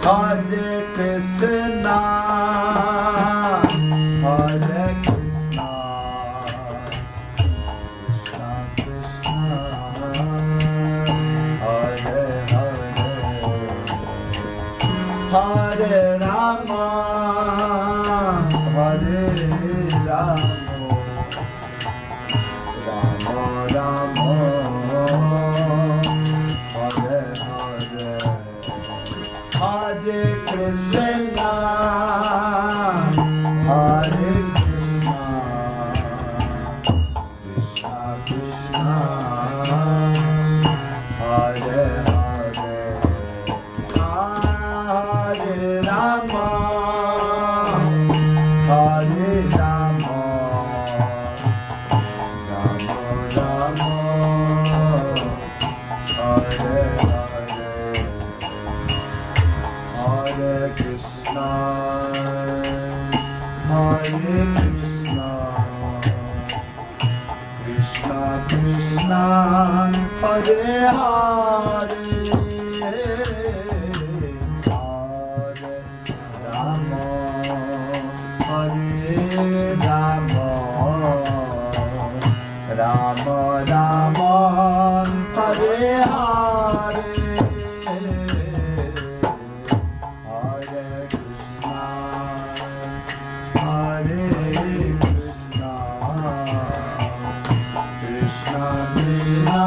Hare Krishna, Hare Krishna, Hare Rama, Hare Rama, Rama Rama, Hare Hare, Hare Krishna, Hare Krishna, Krishna Krishna, Hare Hare, Hare Rama, Hare Rama, Rama Rama, Hare Hare, Hare Krishna, Hare Krishna, Krishna Krishna, Hare Hare, Hare Rama, Hare Rama, Rama Rama, Hare Hare, Hare Krishna, Hare Krishna, Krishna Krishna,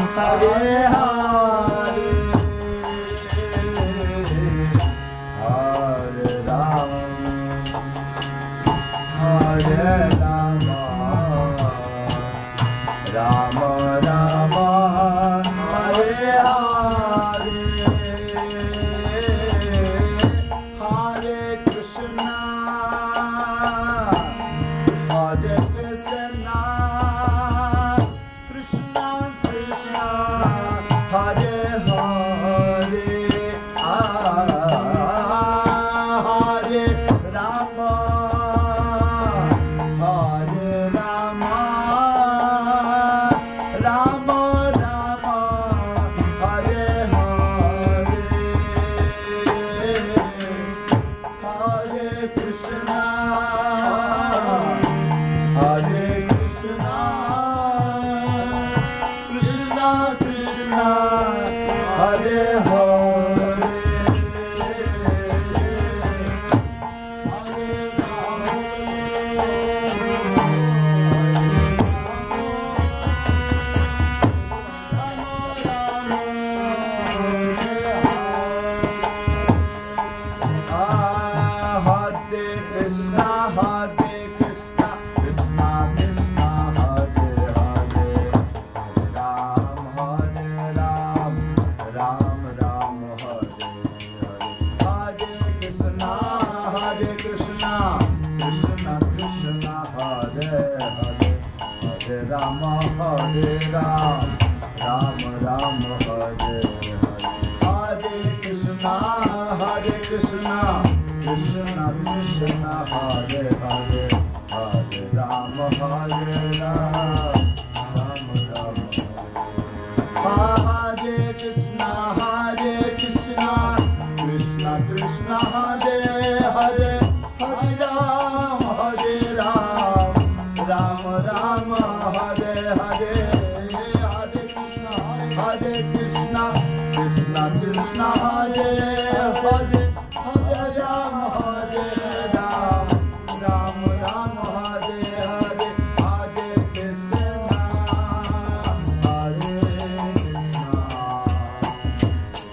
Hare Hare, Hare Rama, Hare Rama, Rama Rama, Hare Hare, Hare Krishna, Hare Krishna, Krishna Krishna, Hare Hare, Hare Rama, Hare Rama, Rama Rama, Hare Hare, Hare Krishna, Hare Krishna, Krishna Krishna, Hare Hare, Hare Krishna, Hare Krishna, Krishna Krishna, Hare Hare, Hare Ram, Ram Ram, Hare Hare, Hare Krishna, Krishna Krishna, Hare Hare, Hare Rama, Hare Ram, Ram Hare Hare, Krishna, Krishna Krishna, Hare Hare, Hare Rama, Hare Ram, Ram Hare Krishna, Krishna Krishna, Hare Hare, Hare Ram, Ram Hare Hare, Hare Krishna, Krishna Krishna, Hare Hare, Hare Ram, Ram Hare Hare, Hare Krishna,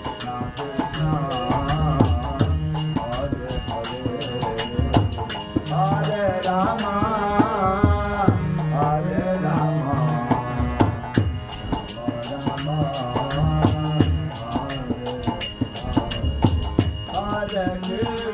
Krishna Krishna, Hare Rama, Hare Rama, Hare Krishna.